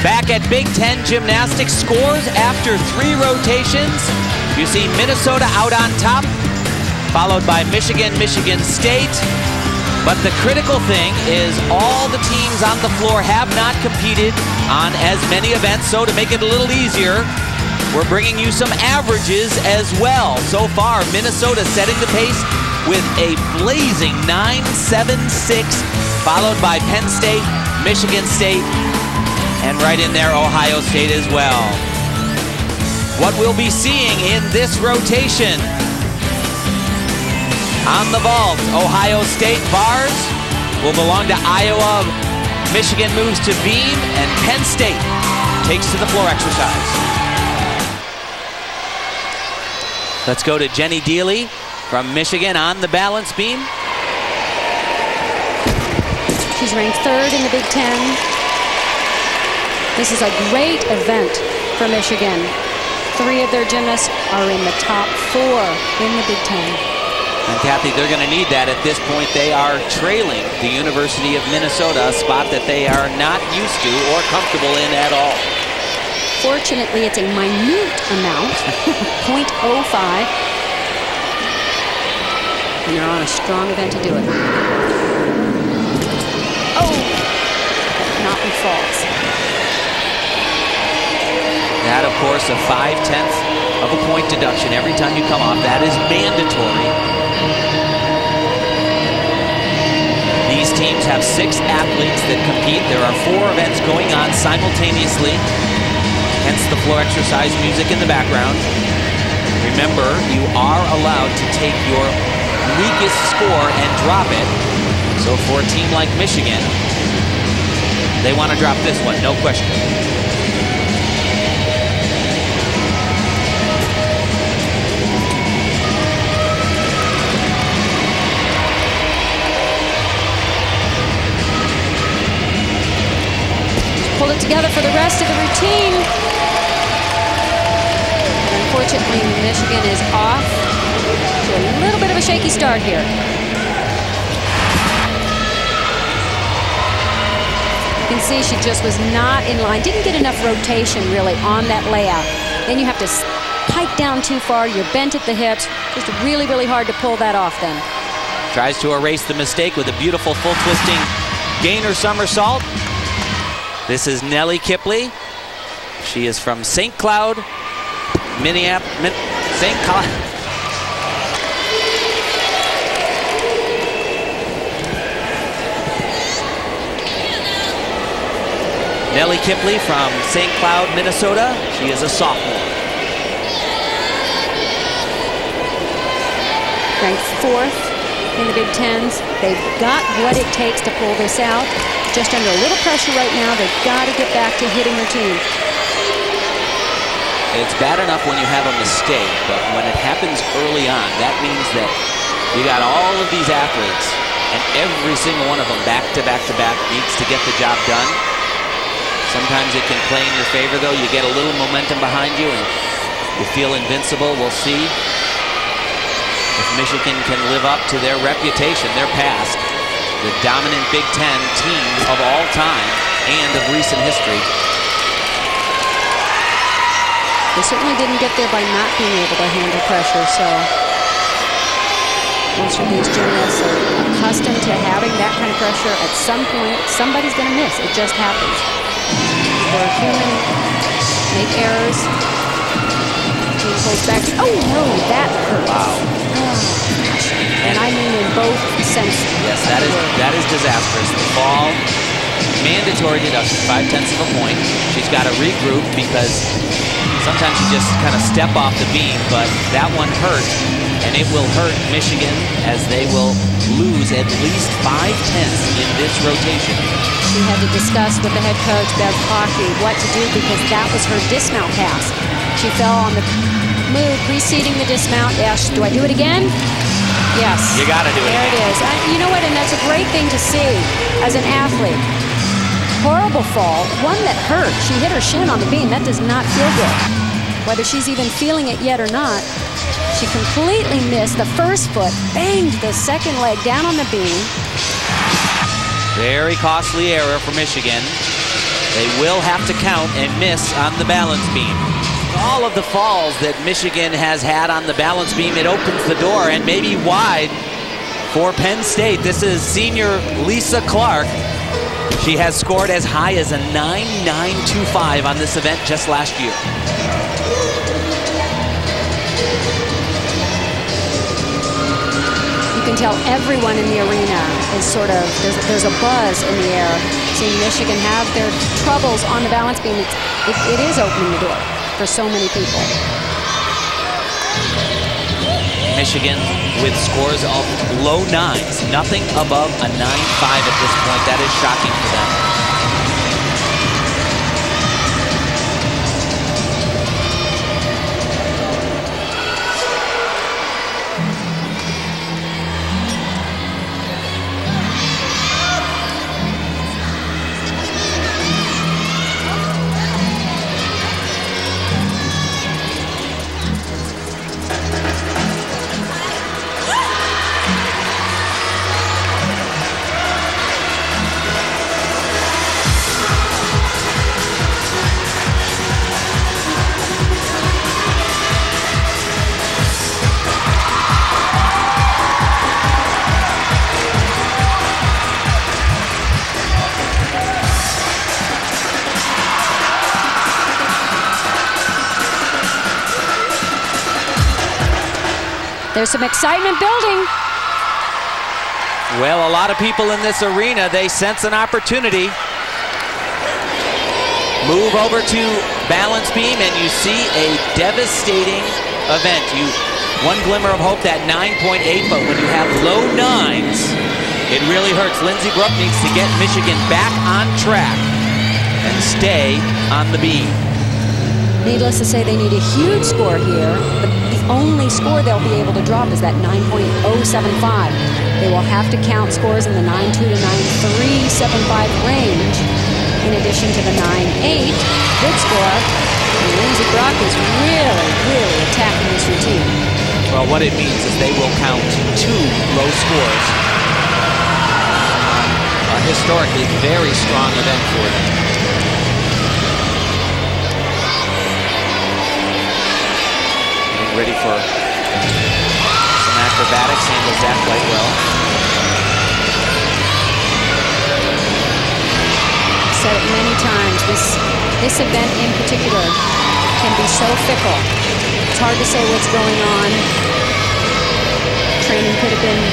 Back at Big Ten Gymnastics, scores after 3 rotations. You see Minnesota out on top, followed by Michigan, Michigan State. But the critical thing is all the teams on the floor have not competed on as many events, so to make it a little easier, we're bringing you some averages as well. So far, Minnesota setting the pace with a blazing 9.76, followed by Penn State, Michigan State, and right in there, Ohio State as well. What we'll be seeing in this rotation: on the vault, Ohio State bars will belong to Iowa. Michigan moves to beam, and Penn State takes to the floor exercise. Let's go to Jenny Deely from Michigan on the balance beam. She's ranked 3rd in the Big Ten. This is a great event for Michigan. 3 of their gymnasts are in the top 4 in the Big Ten. And Kathy, they're going to need that at this point. They are trailing the University of Minnesota, a spot that they are not used to or comfortable in at all. Fortunately, it's a minute amount, 0.05. And they're on a strong event to do it. Oh, not in falls. That, of course, a 5/10 of a point deduction every time you come off. That is mandatory. These teams have 6 athletes that compete. There are 4 events going on simultaneously, hence the floor exercise music in the background. Remember, you are allowed to take your weakest score and drop it. So for a team like Michigan, they want to drop this one, no question. Pull it together for the rest of the routine. And unfortunately, Michigan is off to a little bit of a shaky start here. You can see she just was not in line. Didn't get enough rotation, really, on that layout. Then you have to pike down too far. You're bent at the hips. Just really, really hard to pull that off then. Tries to erase the mistake with a beautiful full twisting gainer somersault. This is Nellie Kipley. She is from St. Cloud, Minneapolis, St. Cloud. Nellie Kipley from St. Cloud, Minnesota. She is a sophomore. Ranked 4th in the Big Tens. They've got what it takes to pull this out. Just under a little pressure right now. They've got to get back to hitting their team. It's bad enough when you have a mistake, but when it happens early on, that means that you got all of these athletes, and every single one of them back to back to back needs to get the job done. Sometimes it can play in your favor, though. You get a little momentum behind you, and you feel invincible. We'll see if Michigan can live up to their reputation, their past. The dominant Big Ten team of all time and of recent history. They certainly didn't get there by not being able to handle pressure, so most of these gymnasts are accustomed to having that kind of pressure. At some point, somebody's going to miss. It just happens. We're human, make errors. Team pulls back. Oh no, that hurt. Wow. And I mean in both senses. Yes, that is disastrous. The fall, mandatory deduction, 5/10 of a point. She's got to regroup because sometimes you just kind of step off the beam, but that one hurt, and it will hurt Michigan as they will lose at least 5/10 in this rotation. She had to discuss with the head coach, Bev Hockey, what to do because that was her dismount pass. She fell on the move preceding the dismount. Yes, do I do it again? Yes. You got to do it. There it is. You know what? And that's a great thing to see as an athlete. Horrible fall, one that hurt. She hit her shin on the beam. That does not feel good. Whether she's even feeling it yet or not, she completely missed the first foot, banged the second leg down on the beam. Very costly error for Michigan. They will have to count and miss on the balance beam. All of the falls that Michigan has had on the balance beam, it opens the door, and maybe wide for Penn State. This is senior Lisa Clark. She has scored as high as a 9.925 on this event just last year. You can tell everyone in the arena is sort of, there's a buzz in the air. Seeing Michigan have their troubles on the balance beam, it is opening the door for so many people. Michigan with scores of low nines, nothing above a 9.5 at this point. That is shocking for them. There's some excitement building. Well, a lot of people in this arena, they sense an opportunity. Move over to balance beam and you see a devastating event. One glimmer of hope, that 9.8, but when you have low nines, it really hurts. Lindsey Brooke needs to get Michigan back on track and stay on the beam. Needless to say, they need a huge score here, but the only score they'll be able to drop is that 9.075. They will have to count scores in the 9.2 to 9.375 range, in addition to the 9.8 good score. And Lindsey Brooke is really attacking this routine. Well, what it means is they will count 2 low scores. A historically very strong event for them. Ready for some acrobatics, handles that quite well. Said it many times, this event in particular can be so fickle. It's hard to say what's going on. Training could have been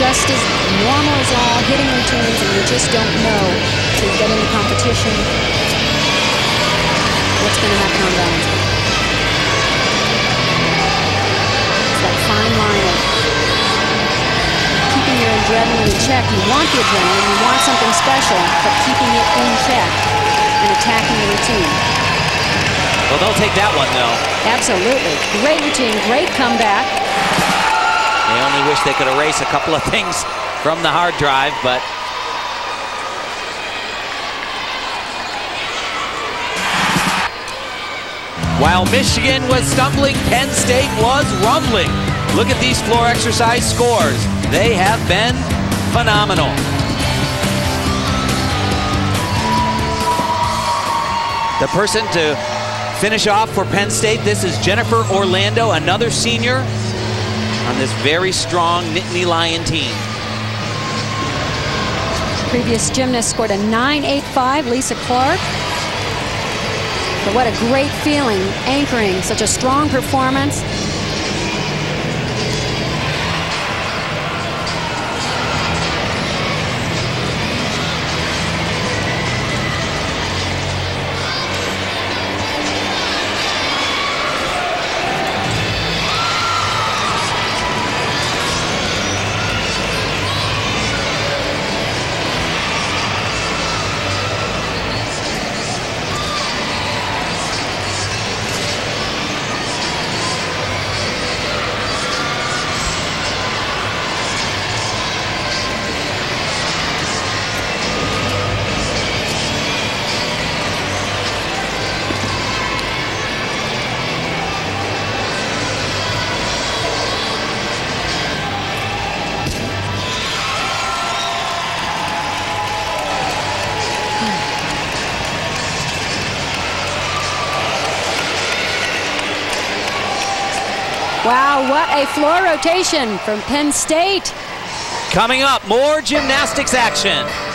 just as normal as all, hitting routines, and you just don't know till you get into competition what's going to happen on balance beam. That fine line of keeping your adrenaline in check. You want the adrenaline, you want something special, but keeping it in check and attacking the routine. Well, they'll take that one, though. Absolutely. Great routine, great comeback. They only wish they could erase a couple of things from the hard drive, but while Michigan was stumbling, Penn State was rumbling. Look at these floor exercise scores. They have been phenomenal. The person to finish off for Penn State, this is Jennifer Orlando, another senior on this very strong Nittany Lion team. Previous gymnast scored a 9.85, Lisa Clark. But what a great feeling, anchoring such a strong performance. Wow, what a floor rotation from Penn State. Coming up, more gymnastics action.